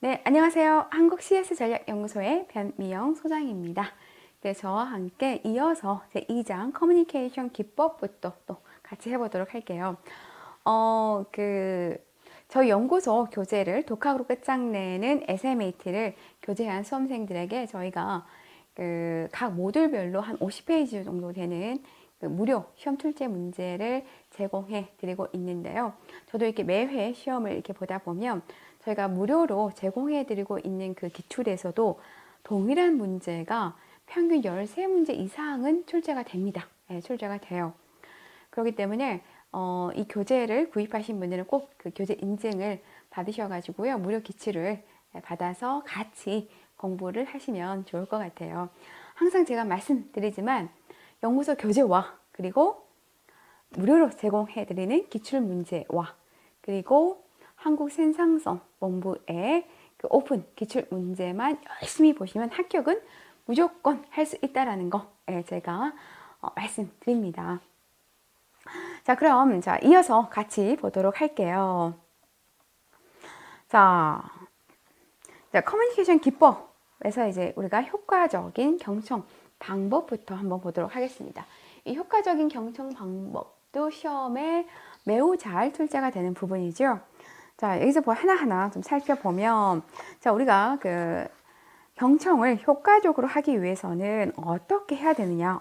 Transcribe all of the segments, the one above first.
네, 안녕하세요. 한국 CS 전략연구소의 변미영 소장입니다. 네, 저와 함께 이어서 제 2장 커뮤니케이션 기법부터 또 같이 해보도록 할게요. 저희 연구소 교재를 독학으로 끝장내는 SMAT를 교재한 수험생들에게 저희가 각 모듈별로 한 50페이지 정도 되는 무료 시험 출제 문제를 제공해 드리고 있는데요. 저도 이렇게 매회 시험을 이렇게 보다 보면 저희가 무료로 제공해 드리고 있는 그 기출에서도 동일한 문제가 평균 13문제 이상은 출제가 됩니다. 네, 출제가 돼요. 그렇기 때문에 이 교재를 구입하신 분들은 꼭 그 교재 인증을 받으셔가지고요. 무료 기출을 받아서 같이 공부를 하시면 좋을 것 같아요. 항상 제가 말씀드리지만 연구소 교재와 그리고 무료로 제공해드리는 기출문제와 그리고 한국생산성본부의 그 오픈 기출문제만 열심히 보시면 합격은 무조건 할 수 있다는 거 제가 말씀드립니다. 자, 그럼 이어서 같이 보도록 할게요. 자, 커뮤니케이션 기법에서 이제 우리가 효과적인 경청 방법부터 한번 보도록 하겠습니다. 이 효과적인 경청 방법도 시험에 매우 잘 출제가 되는 부분이죠. 자, 여기서 하나하나 좀 살펴보면, 자, 우리가 그 경청을 효과적으로 하기 위해서는 어떻게 해야 되느냐?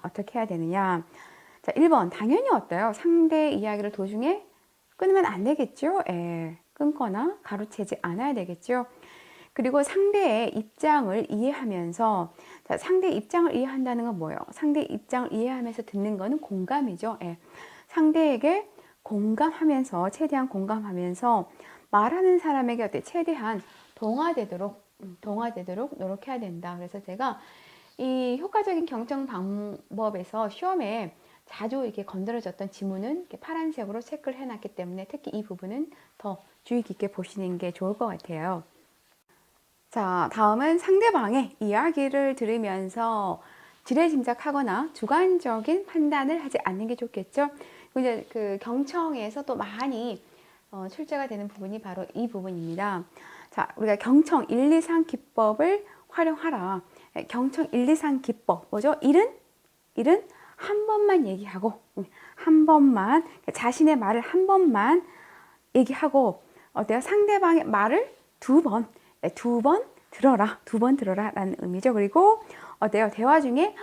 자, 1번, 당연히 어때요? 상대 이야기를 도중에 끊으면 안 되겠죠? 끊거나 가로채지 않아야 되겠죠? 그리고 상대의 입장을 이해하면서, 자, 상대의 입장을 이해한다는 건 뭐예요? 상대의 입장을 이해하면서 듣는 거는 공감이죠. 상대에게 공감하면서, 최대한 공감하면서 말하는 사람에게 어때? 최대한 동화되도록 노력해야 된다. 그래서 제가 이 효과적인 경청 방법에서 시험에 자주 이렇게 건드려졌던 지문은 이렇게 파란색으로 체크를 해놨기 때문에 특히 이 부분은 더 주의 깊게 보시는 게 좋을 것 같아요. 자, 다음은 상대방의 이야기를 들으면서 지레짐작하거나 주관적인 판단을 하지 않는 게 좋겠죠. 이제 그 경청에서 또 많이 출제가 되는 부분이 바로 이 부분입니다. 자, 우리가 경청 1, 2, 3 기법을 활용하라. 경청 1, 2, 3 기법 뭐죠? 일은 한 번만 얘기하고 한 번만 자신의 말을 한 번만 얘기하고 어때요? 상대방의 말을 두 번 들어라 라는 의미죠. 그리고 어때요? 대화 중에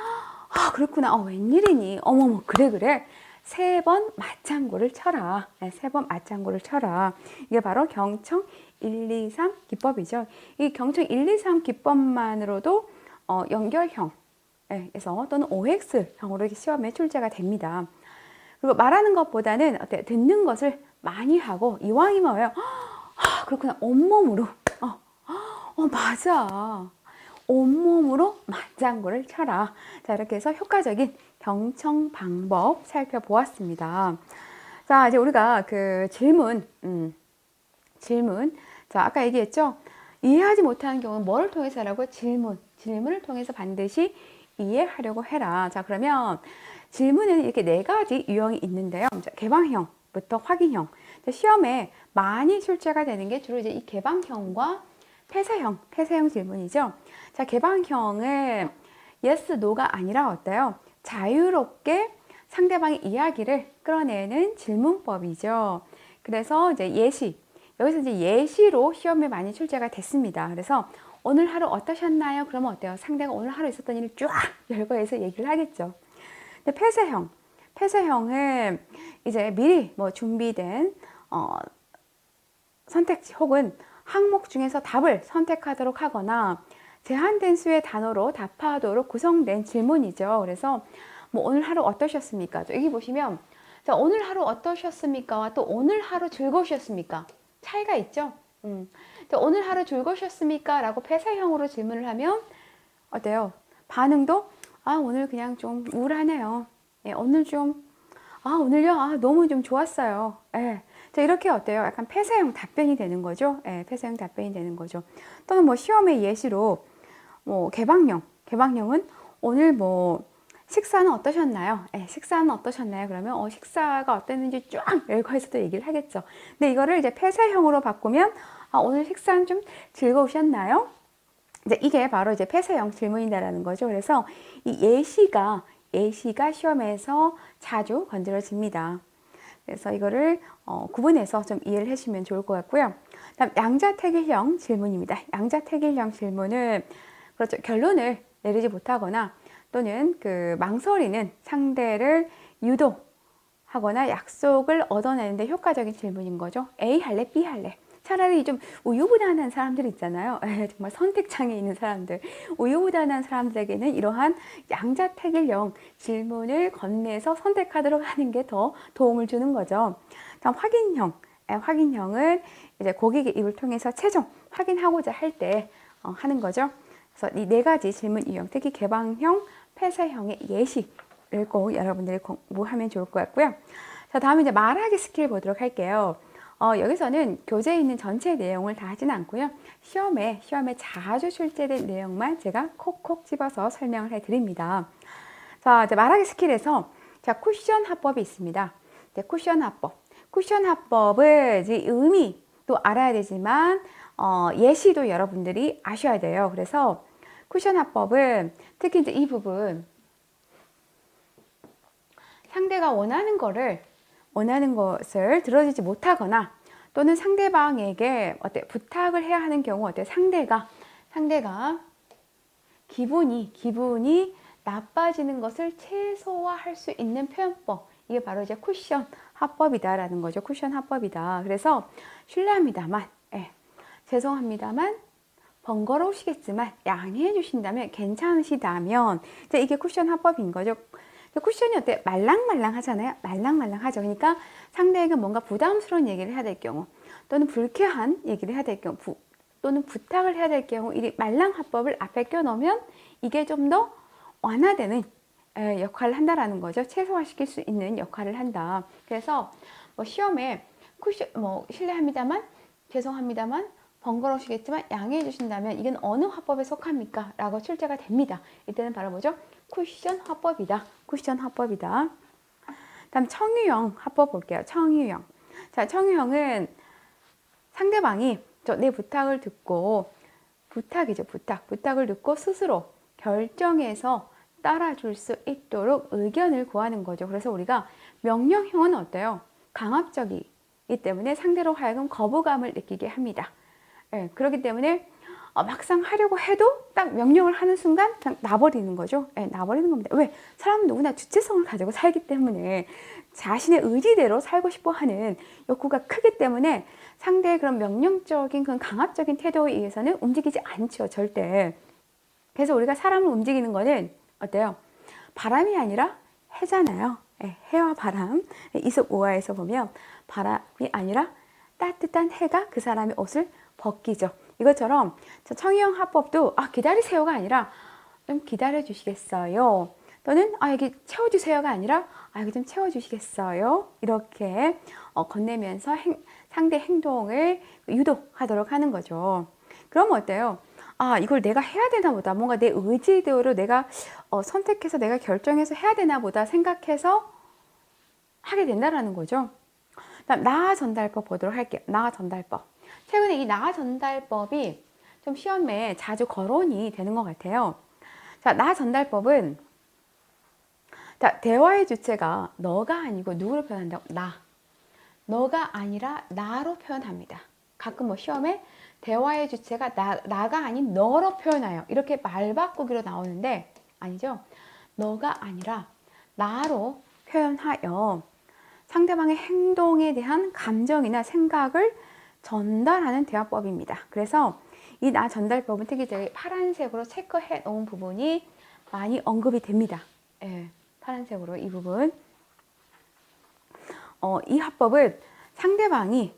그렇구나, 웬일이니, 어머머, 그래 3번 맞장구를 쳐라. 3번 맞장구를 쳐라. 이게 바로 경청 1, 2, 3 기법이죠. 이 경청 1, 2, 3 기법만으로도 연결형 에서 또는 OX형으로 시험에 출제가 됩니다. 그리고 말하는 것보다는 듣는 것을 많이 하고 이왕이면 왜요? 그렇구나, 온몸으로 맞아, 온몸으로 맞장구를 쳐라. 자, 이렇게 해서 효과적인 경청 방법 살펴보았습니다. 자, 이제 우리가 그 질문. 자, 아까 얘기했죠? 이해하지 못하는 경우는 뭐를 통해서 하라고? 질문을 통해서 반드시 이해하려고 해라. 자, 그러면 질문에는 이렇게 4가지 유형이 있는데요. 자, 개방형부터 확인형. 자, 시험에 많이 출제가 되는 게 주로 이제 이 개방형과 폐쇄형 질문이죠. 자, 개방형은 yes, no가 아니라 어때요? 자유롭게 상대방의 이야기를 끌어내는 질문법이죠. 그래서 이제 여기서 이제 예시로 시험에 많이 출제가 됐습니다. 그래서 오늘 하루 어떠셨나요? 그러면 어때요? 상대가 오늘 하루 있었던 일을 쫙 열거해서 얘기를 하겠죠. 근데 폐쇄형은 이제 미리 준비된 선택지 혹은 항목 중에서 답을 선택하도록 하거나 제한된 수의 단어로 답하도록 구성된 질문이죠. 그래서 오늘 하루 어떠셨습니까? 여기 보시면 자, 오늘 하루 어떠셨습니까? 또 오늘 하루 즐거우셨습니까? 차이가 있죠. 자, 오늘 하루 즐거우셨습니까? 라고 폐쇄형으로 질문을 하면 어때요? 반응도 오늘 그냥 좀 우울하네요. 오늘요? 너무 좀 좋았어요. 자, 이렇게 어때요? 약간 폐쇄형 답변이 되는 거죠. 폐쇄형 답변이 되는 거죠. 또는 시험의 예시로 개방형은 오늘 식사는 어떠셨나요? 식사는 어떠셨나요? 그러면 식사가 어땠는지 쫙 열거해서 또 얘기를 하겠죠. 근데 이거를 이제 폐쇄형으로 바꾸면 오늘 식사는 좀 즐거우셨나요? 이제 이게 바로 이제 폐쇄형 질문이다라는 거죠. 그래서 이 예시가 시험에서 자주 건드려집니다. 그래서 이거를 구분해서 좀 이해를 해주시면 좋을 것 같고요. 다음 양자택일형 질문입니다. 양자택일형 질문은 그렇죠. 결론을 내리지 못하거나 또는 그 망설이는 상대를 유도하거나 약속을 얻어내는데 효과적인 질문인 거죠. A 할래? B 할래? 차라리 좀 우유부단한 사람들 있잖아요. 정말 선택장애 있는 사람들. 우유부단한 사람들에게는 이러한 양자택일형 질문을 건네서 선택하도록 하는 게 더 도움을 주는 거죠. 다음 확인형. 확인형은 이제 고객의 입을 통해서 최종 확인하고자 할 때 하는 거죠. 그래서 이 네 가지 질문 유형, 특히 개방형, 폐쇄형의 예시를 꼭 여러분들이 공부하면 좋을 것 같고요. 자, 다음에 이제 말하기 스킬 보도록 할게요. 여기서는 교재에 있는 전체 내용을 다 하지는 않고요. 시험에 자주 출제된 내용만 제가 콕콕 집어서 설명을 해드립니다. 자, 이제 말하기 스킬에서 자, 쿠션 화법이 있습니다. 네, 쿠션 화법. 쿠션 화법은 이제 의미도 알아야 되지만 예시도 여러분들이 아셔야 돼요. 그래서 쿠션 화법은 특히 이제 이 부분 상대가 원하는 것을 들어주지 못하거나 또는 상대방에게 부탁을 해야 하는 경우 상대가 기분이 나빠지는 것을 최소화할 수 있는 표현법. 이게 바로 이제 쿠션 화법이다라는 거죠. 쿠션 화법이다. 그래서 실례합니다만, 죄송합니다만, 번거로우시겠지만 양해해 주신다면 괜찮으시다면 이게 쿠션 화법인 거죠. 쿠션이 어때? 말랑말랑 하잖아요. 말랑말랑 하죠. 그러니까 상대에게 뭔가 부담스러운 얘기를 해야 될 경우 또는 불쾌한 얘기를 해야 될 경우 또는 부탁을 해야 될 경우 이 말랑 화법을 앞에 껴놓으면 이게 좀 더 완화되는 역할을 한다라는 거죠. 최소화시킬 수 있는 역할을 한다. 그래서 시험에 쿠션 실례합니다만 죄송합니다만 번거로우시겠지만 양해해 주신다면 이건 어느 화법에 속합니까? 라고 출제가 됩니다. 이때는 바로 뭐죠? 쿠션 화법이다. 쿠션 화법이다. 다음 청유형 화법 볼게요. 청유형. 자, 청유형은 상대방이 내 부탁을 듣고 부탁을 듣고 스스로 결정해서 따라줄 수 있도록 의견을 구하는 거죠. 그래서 우리가 명령형은 어때요? 강압적이기 때문에 상대로 하여금 거부감을 느끼게 합니다. 그렇기 때문에 막상 하려고 해도 딱 명령을 하는 순간 그냥 놔버리는 거죠. 놔버리는 겁니다. 왜? 사람은 누구나 주체성을 가지고 살기 때문에 자신의 의지대로 살고 싶어 하는 욕구가 크기 때문에 상대의 그런 명령적인 그런 강압적인 태도에 의해서는 움직이지 않죠. 절대. 그래서 우리가 사람을 움직이는 거는 어때요? 바람이 아니라 해잖아요. 해와 바람. 이솝 오화에서 보면 바람이 아니라 따뜻한 해가 그 사람의 옷을 벗기죠. 이것처럼 청유형 화법도 기다리세요가 아니라 좀 기다려 주시겠어요. 또는 여기 채워주세요가 아니라 여기 좀 채워주시겠어요. 이렇게 건네면서 상대 행동을 유도하도록 하는 거죠. 그럼 어때요? 이걸 내가 해야 되나 보다. 뭔가 내 의지대로 내가 선택해서 내가 결정해서 해야 되나 보다 생각해서 하게 된다라는 거죠. 다음 나아 전달법 보도록 할게요. 나아 전달법. 최근에 이 나아 전달법이 좀 시험에 자주 거론이 되는 것 같아요. 자, 나아 전달법은 대화의 주체가 너가 아니고 누구를 표현한다고? 너가 아니라 나로 표현합니다. 가끔 시험에 대화의 주체가 나가 아닌 너로 표현해요. 이렇게 말 바꾸기로 나오는데 아니죠. 너가 아니라 나로 표현하여 상대방의 행동에 대한 감정이나 생각을 전달하는 대화법입니다. 그래서 이 나 전달법은 특히 저기 파란색으로 체크해 놓은 부분이 많이 언급이 됩니다. 파란색으로 이 부분. 이 화법은 상대방이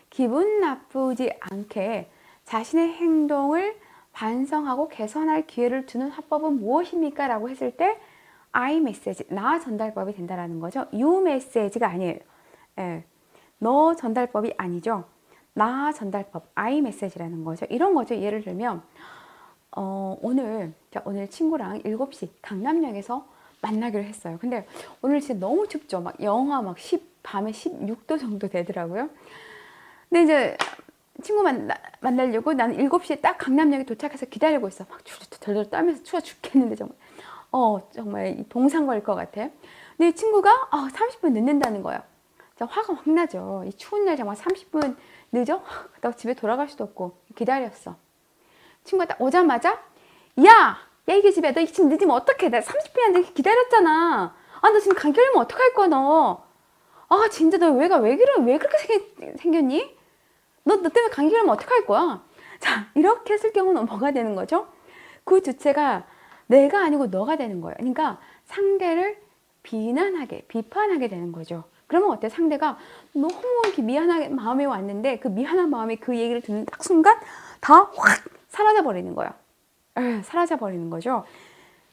기분 나쁘지 않게 자신의 행동을 반성하고 개선할 기회를 주는 화법은 무엇입니까? 라고 했을 때 I 메시지, 나 전달법이 된다라는 거죠. You 메시지가 아니에요. 너 전달법이 아니죠. 나 전달법, I 메시지라는 거죠. 이런 거죠. 예를 들면 오늘 친구랑 7시 강남역에서 만나기로 했어요. 근데 오늘 진짜 너무 춥죠. 막 영하 밤에 16도 정도 되더라고요. 근데 이제 친구 만나려고 나는 7시에 딱 강남역에 도착해서 기다리고 있어. 막 덜덜 떨면서 추워 죽겠는데 정말. 정말 동상 걸 것 같아. 근데 이 친구가 30분 늦는다는 거예요. 화가 확 나죠. 이 추운 날 정말 30분 늦어? 나 집에 돌아갈 수도 없고 기다렸어. 친구가 딱 오자마자 야 이게 집이야. 너 지금 늦으면 어떡해. 나 30분이나 기다렸잖아. 너 지금 감기 걸리면 어떡할 거야 너. 진짜 너 왜 그렇게 생겼니? 너 때문에 감기 걸리면 어떡할 거야. 자, 이렇게 했을 경우는 뭐가 되는 거죠? 그 주체가 내가 아니고 너가 되는 거예요. 그러니까 상대를 비판하게 되는 거죠. 그러면 어때? 상대가 너무 이렇게 미안하게 마음에 왔는데 그 미안한 마음에 그 얘기를 듣는 딱 순간 다 확 사라져 버리는 거예요. 사라져 버리는 거죠.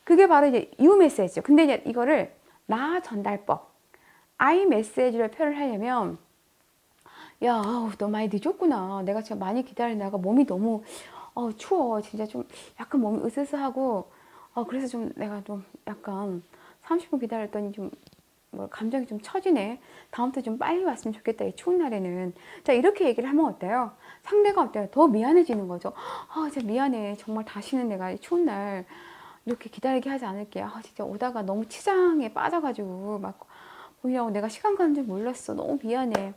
그게 바로 이제 유 메시지죠. 근데 이제 이거를 나 전달법, I 메시지를 표현을 하려면 야, 너 많이 늦었구나. 내가 지금 많이 기다리다가 몸이 너무 추워. 진짜 좀 약간 몸이 으스스하고 그래서 좀 내가 좀 약간 30분 기다렸더니 좀 감정이 좀 처지네. 다음부터 좀 빨리 왔으면 좋겠다. 이 추운 날에는. 자, 이렇게 얘기를 하면 어때요? 상대가 어때요? 더 미안해지는 거죠. 진짜 미안해. 정말 다시는 내가 이 추운 날 이렇게 기다리게 하지 않을게. 진짜 오다가 너무 치장에 빠져가지고 막 보이라고 내가 시간 가는 줄 몰랐어. 너무 미안해.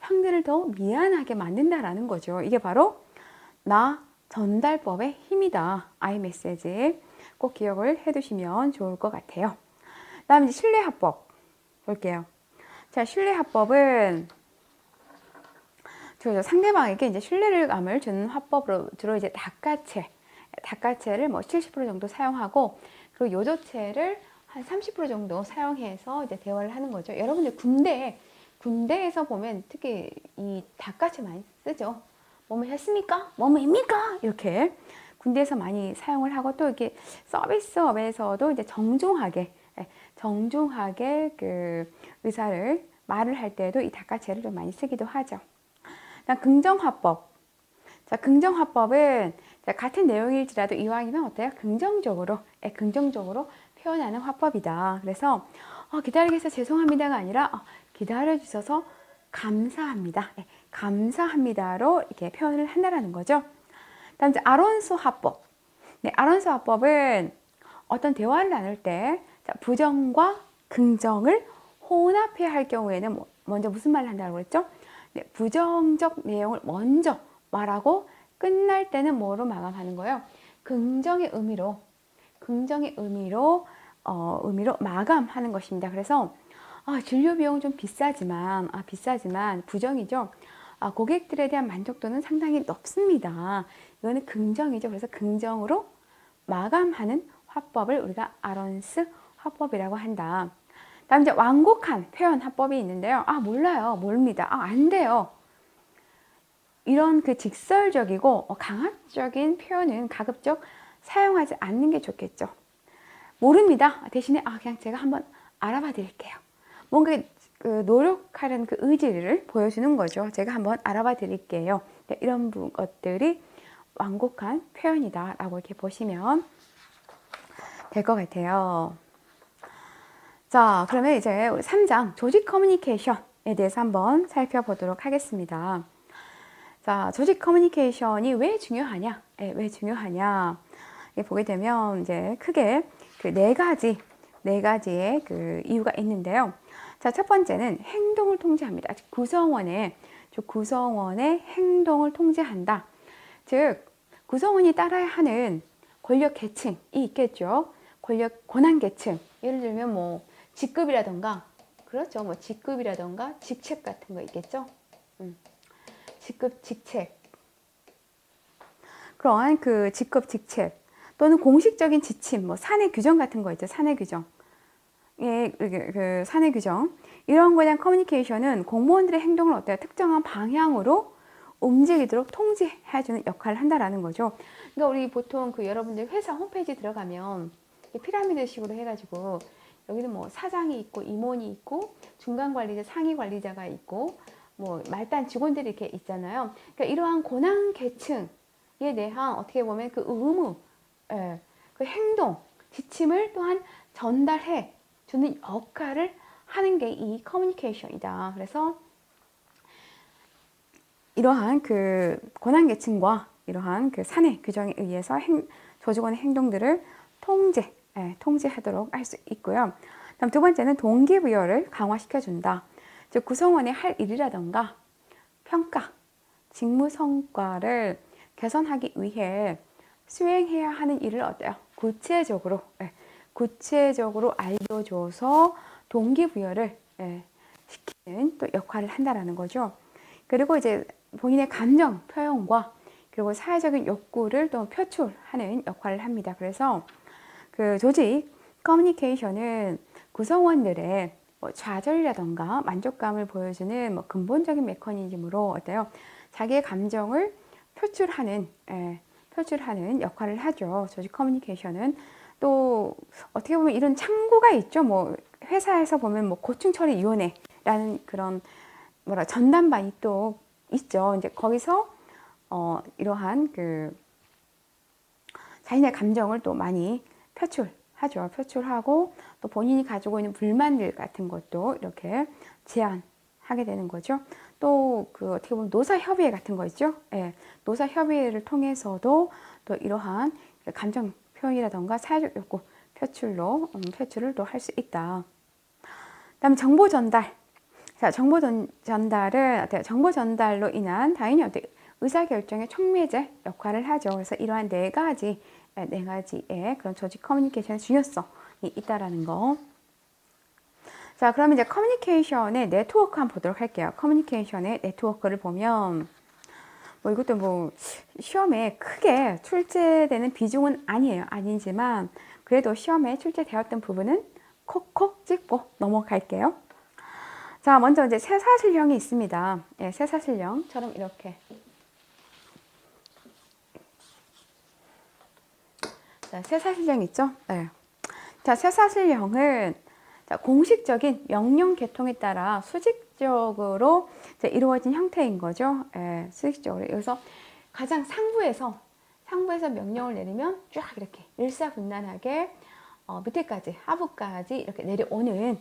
상대를 더 미안하게 만든다라는 거죠. 이게 바로 나 전달법의 힘이다. iMessage 꼭 기억을 해두시면 좋을 것 같아요. 다음 이제 신뢰화법 볼게요. 자, 신뢰화법은 상대방에게 이제 신뢰감을 주는 화법으로 주로 이제 닭가체를 뭐 70% 정도 사용하고 그리고 요조체를 한 30% 정도 사용해서 이제 대화를 하는 거죠. 여러분들 군대에서 보면 특히 이 닭가체 많이 쓰죠. 뭐뭐 했습니까? 뭐뭐입니까? 이렇게 군대에서 많이 사용을 하고 또 이렇게 서비스업에서도 이제 정중하게 그 의사를 말을 할 때도 이 닭가체를 좀 많이 쓰기도 하죠. 긍정화법. 자, 긍정화법은 같은 내용일지라도 이왕이면 어때요? 긍정적으로 표현하는 화법이다. 그래서 기다리게 해서 죄송합니다가 아니라 기다려주셔서 감사합니다. 감사합니다로 이렇게 표현을 한다라는 거죠. 다음 이제 아론소 화법. 아론소 화법은 어떤 대화를 나눌 때 부정과 긍정을 혼합해야 할 경우에는 먼저 무슨 말을 한다고 그랬죠? 부정적 내용을 먼저 말하고 끝날 때는 뭐로 마감하는 거예요? 긍정의 의미로 마감하는 것입니다. 그래서 진료 비용은 좀 비싸지만 부정이죠. 고객들에 대한 만족도는 상당히 높습니다. 이거는 긍정이죠. 그래서 긍정으로 마감하는 화법을 우리가 아론스 화법이라고 한다. 다음 이제 완곡한 표현 화법이 있는데요. 몰라요. 모릅니다. 안 돼요. 이런 그 직설적이고 강압적인 표현은 가급적 사용하지 않는 게 좋겠죠. 모릅니다. 대신에 그냥 제가 한번 알아봐 드릴게요. 뭔가 그 노력하려는 그 의지를 보여주는 거죠. 제가 한번 알아봐 드릴게요. 이런 것들이 완곡한 표현이다 라고 이렇게 보시면 될 것 같아요. 자, 그러면 이제 우리 3장 조직 커뮤니케이션에 대해서 한번 살펴보도록 하겠습니다. 자, 조직 커뮤니케이션이 왜 중요하냐? 왜 중요하냐? 보게 되면 이제 크게 그 네 가지의 그 이유가 있는데요. 자, 첫 번째는 행동을 통제합니다. 구성원의 행동을 통제한다. 즉, 구성원이 따라야 하는 권력 계층이 있겠죠. 권한 계층. 예를 들면 뭐 직급이라던가, 그렇죠. 뭐 직급이라던가 직책 같은 거 있겠죠. 직급, 직책. 그러한 그 직급, 직책 또는 공식적인 지침, 뭐 사내 규정 같은 거 있죠. 사내 규정. 그 사내 규정. 이런 거에 대한 커뮤니케이션은 공무원들의 행동을 어때요? 특정한 방향으로 움직이도록 통제해주는 역할을 한다라는 거죠. 그러니까 우리 보통 그 여러분들 회사 홈페이지 들어가면 피라미드식으로 해가지고 여기는 뭐 사장이 있고 임원이 있고 중간 관리자, 상위 관리자가 있고 뭐 말단 직원들이 이렇게 있잖아요. 그러니까 이러한 고난 계층에 대한 어떻게 보면 그 의무, 그 행동, 지침을 또한 전달해 주는 역할을 하는 게 이 커뮤니케이션이다. 그래서 이러한 그 권한계층과 이러한 그 사내 규정에 의해서 조직원의 행동들을 통제하도록 할 수 있고요. 다음 두 번째는 동기부여를 강화시켜준다. 즉 구성원의 할 일이라던가 평가, 직무 성과를 개선하기 위해 수행해야 하는 일을 어때요? 구체적으로 알려줘서 동기부여를 시키는 또 역할을 한다라는 거죠. 그리고 이제 본인의 감정 표현과 그리고 사회적인 욕구를 또 표출하는 역할을 합니다. 그래서 그 조직 커뮤니케이션은 구성원들의 좌절이라던가 만족감을 보여주는 근본적인 메커니즘으로 어때요? 자기의 감정을 표출하는 역할을 하죠. 조직 커뮤니케이션은 또 어떻게 보면 이런 창구가 있죠. 회사에서 보면 고충처리위원회라는 그런 전담반이 또 있죠. 이제 거기서 이러한 그 자신의 감정을 또 많이 표출하고 또 본인이 가지고 있는 불만들 같은 것도 이렇게 제안하게 되는 거죠. 또 그 어떻게 보면 노사협의회 같은 거 있죠. 노사협의회를 통해서도 또 이러한 감정 표현이라던가 사회적 욕구 표출을 또 할 수 있다. 그다음 정보 전달. 자, 정보 전달로 인한 당연히 의사결정의 촉매제 역할을 하죠. 그래서 이러한 네 가지의 그런 조직 커뮤니케이션의 중요성이 있다라는 거. 자, 그럼 이제 커뮤니케이션의 네트워크 한번 보도록 할게요. 커뮤니케이션의 네트워크를 보면 이것도 시험에 크게 출제되는 비중은 아니지만 그래도 시험에 출제되었던 부분은 콕콕 찍고 넘어갈게요. 자, 먼저 이제 쇠사슬형이 있습니다. 쇠사슬형처럼 이렇게. 자, 쇠사슬형 있죠? 네. 자, 쇠사슬형은 공식적인 명령 계통에 따라 수직적으로 이루어진 형태인 거죠. 수직적으로. 여기서 가장 상부에서 명령을 내리면 쫙 이렇게 일사분란하게 밑에까지, 하부까지 이렇게 내려오는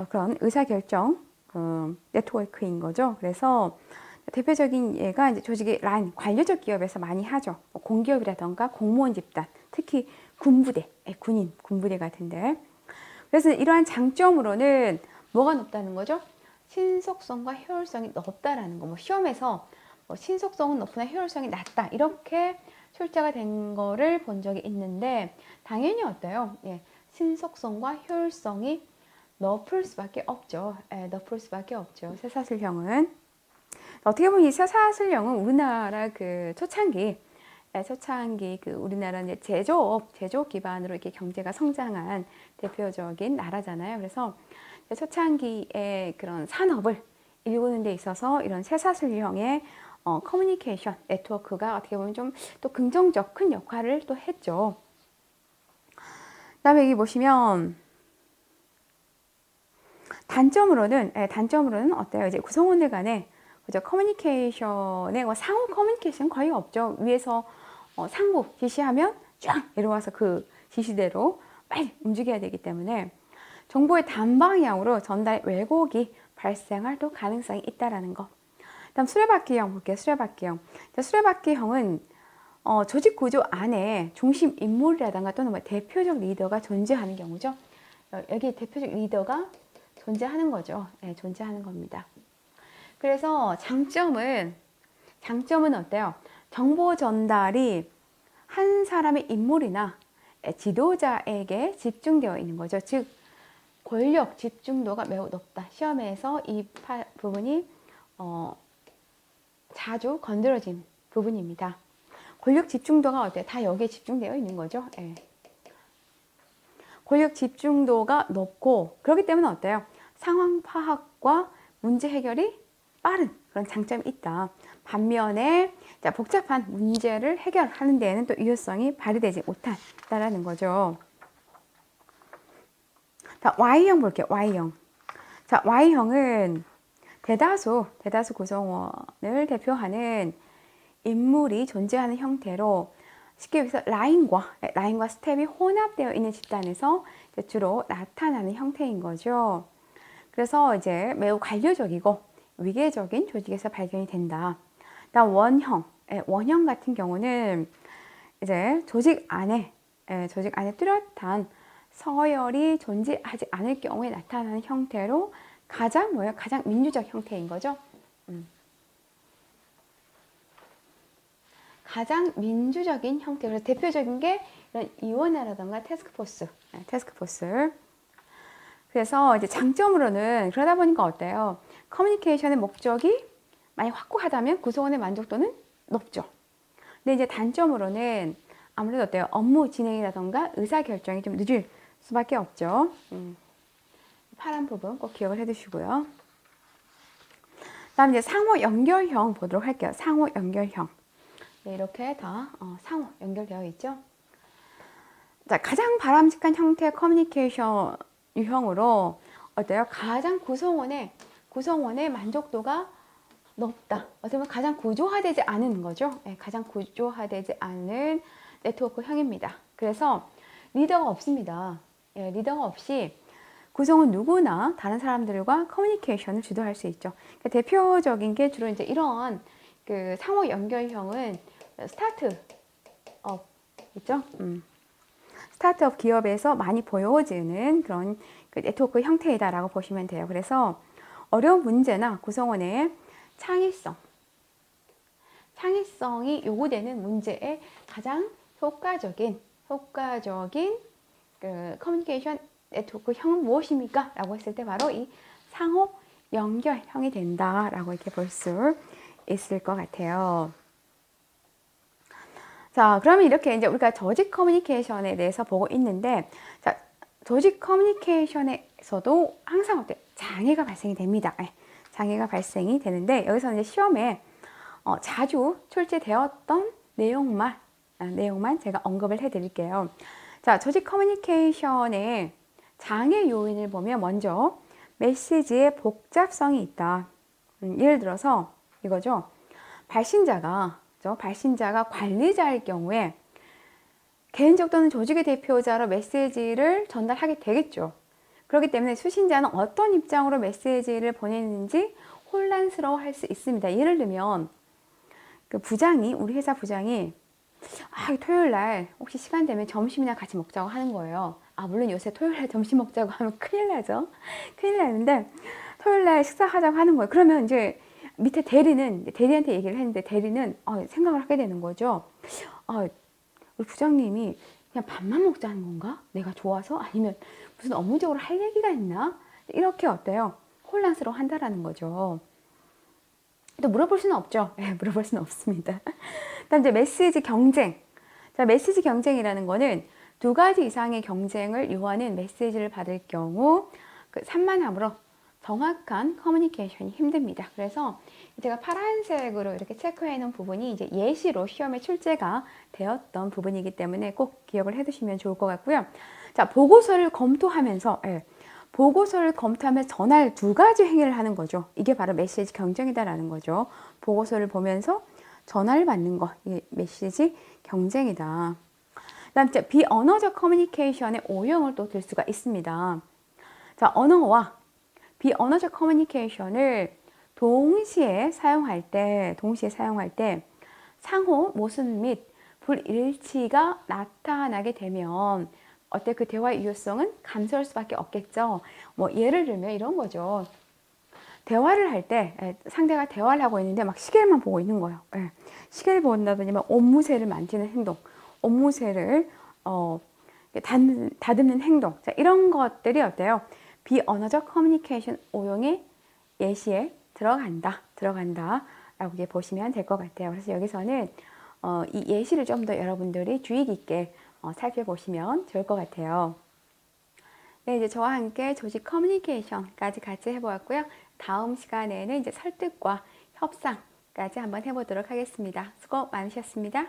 그런 의사결정 네트워크인 거죠. 그래서 대표적인 예가 이제 조직의 라인, 관료적 기업에서 많이 하죠. 공기업이라던가 공무원 집단, 특히 군부대, 군부대 같은데. 그래서 이러한 장점으로는 뭐가 높다는 거죠? 신속성과 효율성이 높다라는 거. 시험에서 신속성은 높으나 효율성이 낮다. 이렇게 출제가 된 거를 본 적이 있는데 당연히 어때요? 신속성과 효율성이 높을 수밖에 없죠. 쇠사슬형은. 어떻게 보면 이 쇠사슬형은 우리나라 그 초창기 그 우리나라 이제 제조업 기반으로 이렇게 경제가 성장한 대표적인 나라잖아요. 그래서 초창기의 그런 산업을 일구는 데 있어서 이런 쇠사슬형의 커뮤니케이션 네트워크가 어떻게 보면 좀 또 긍정적 큰 역할을 또 했죠. 그다음에 여기 보시면 단점으로는 어때요? 이제 구성원들 간에 그죠? 커뮤니케이션에 상호 커뮤니케이션 거의 없죠. 위에서 상부 지시하면 쫙 내려와서 그 지시대로 빨리 움직여야 되기 때문에 정보의 단방향으로 전달 왜곡이 발생할 또 가능성이 있다라는 거. 다음 수레바퀴형 볼게요. 수레바퀴형은 조직 구조 안에 중심 인물이라든가 또는 대표적 리더가 존재하는 경우죠. 여기 대표적 리더가 존재하는 거죠. 존재하는 겁니다. 그래서 장점은 어때요? 정보 전달이 한 사람의 인물이나 지도자에게 집중되어 있는 거죠. 즉 권력 집중도가 매우 높다. 시험에서 이 부분이 자주 건드려진 부분입니다. 권력 집중도가 어때요? 다 여기에 집중되어 있는 거죠. 권력 집중도가 높고 그렇기 때문에 어때요? 상황 파악과 문제 해결이 빠른 그런 장점이 있다. 반면에 복잡한 문제를 해결하는 데에는 또 유효성이 발휘되지 못한다라는 거죠. 자, Y형 볼게요. Y형. 자, Y형은 대다수 구성원을 대표하는 인물이 존재하는 형태로 쉽게 얘기해서 라인과 스텝이 혼합되어 있는 집단에서 주로 나타나는 형태인 거죠. 그래서 이제 매우 관료적이고 위계적인 조직에서 발견이 된다. 다음 원형. 원형 같은 경우는 이제 조직 안에 뚜렷한 서열이 존재하지 않을 경우에 나타나는 형태로 가장 민주적 형태인 거죠. 가장 민주적인 형태. 그래서 대표적인 게 이런 위원회라던가 태스크포스. 그래서 이제 장점으로는 그러다 보니까 어때요? 커뮤니케이션의 목적이 많이 확고하다면 구성원의 만족도는 높죠. 근데 이제 단점으로는 아무래도 어때요? 업무 진행이라던가 의사결정이 좀 늦을 수밖에 없죠. 파란 부분 꼭 기억을 해두시고요. 다음 이제 상호 연결형 보도록 할게요. 상호 연결형. 네, 이렇게 다 상호 연결되어 있죠. 자, 가장 바람직한 형태의 커뮤니케이션 유형으로 어때요? 가장 구성원의 만족도가 높다. 어떻게 보면 가장 구조화되지 않은 거죠. 네, 가장 구조화되지 않은 네트워크형입니다. 그래서 리더가 없습니다. 예, 리더가 없이 구성원 누구나 다른 사람들과 커뮤니케이션을 주도할 수 있죠. 그러니까 대표적인 게 주로 이제 이런 그 상호 연결형은 스타트업 있죠. 스타트업 기업에서 많이 보여지는 그런 그 네트워크 형태이다라고 보시면 돼요. 그래서 어려운 문제나 구성원의 창의성이 요구되는 문제에 가장 효과적인 그 커뮤니케이션 네트워크형은 무엇입니까? 라고 했을 때 바로 이 상호 연결형이 된다라고 이렇게 볼 수 있을 것 같아요. 자, 그러면 이렇게 이제 우리가 조직 커뮤니케이션에 대해서 보고 있는데, 자, 조직 커뮤니케이션에서도 항상 어때 장애가 발생이 됩니다. 장애가 발생이 되는데 여기서 이제 시험에 자주 출제되었던 내용만 제가 언급을 해드릴게요. 자, 조직 커뮤니케이션의 장애 요인을 보면 먼저 메시지의 복잡성이 있다. 예를 들어서 이거죠. 발신자가 관리자일 경우에 개인적 또는 조직의 대표자로 메시지를 전달하게 되겠죠. 그렇기 때문에 수신자는 어떤 입장으로 메시지를 보내는지 혼란스러워할 수 있습니다. 예를 들면 그 우리 회사 부장이 토요일 날 혹시 시간 되면 점심이나 같이 먹자고 하는 거예요. 물론 요새 토요일 날 점심 먹자고 하면 큰일 나죠. 큰일 나는데 토요일 날 식사하자고 하는 거예요. 그러면 이제 밑에 대리한테 얘기를 했는데 대리는 생각을 하게 되는 거죠. 우리 부장님이 그냥 밥만 먹자는 건가? 내가 좋아서? 아니면 무슨 업무적으로 할 얘기가 있나? 이렇게 어때요? 혼란스러워 한다라는 거죠. 또 물어볼 수는 없죠. 물어볼 수는 없습니다. 다음 이제 메시지 경쟁. 자, 메시지 경쟁이라는 거는 두 가지 이상의 경쟁을 요하는 메시지를 받을 경우 그 산만함으로 정확한 커뮤니케이션이 힘듭니다. 그래서 제가 파란색으로 이렇게 체크해 놓은 부분이 이제 예시로 시험에 출제가 되었던 부분이기 때문에 꼭 기억을 해 두시면 좋을 것 같고요. 자, 보고서를 검토하면서 전할 두 가지 행위를 하는 거죠. 이게 바로 메시지 경쟁이다라는 거죠. 보고서를 보면서 전화를 받는 거, 이게 메시지 경쟁이다. 그다음 비언어적 커뮤니케이션의 오형을 또 들 수가 있습니다. 자, 언어와 비언어적 커뮤니케이션을 동시에 사용할 때 상호 모순 및 불일치가 나타나게 되면 그 대화의 유효성은 감소할 수밖에 없겠죠. 예를 들면 이런 거죠. 대화를 할 때 상대가 대화를 하고 있는데 막 시계만 보고 있는 거예요. 시계를 본다든지 막 옷무새를 만지는 행동, 옷무새를 다듬는 행동. 자, 이런 것들이 어때요? 비언어적 커뮤니케이션 오용의 예시에 들어간다라고 보시면 될 것 같아요. 그래서 여기서는 이 예시를 좀 더 여러분들이 주의 깊게 살펴보시면 좋을 것 같아요. 네, 이제 저와 함께 조직 커뮤니케이션까지 같이 해보았고요. 다음 시간에는 이제 설득과 협상까지 한번 해보도록 하겠습니다. 수고 많으셨습니다.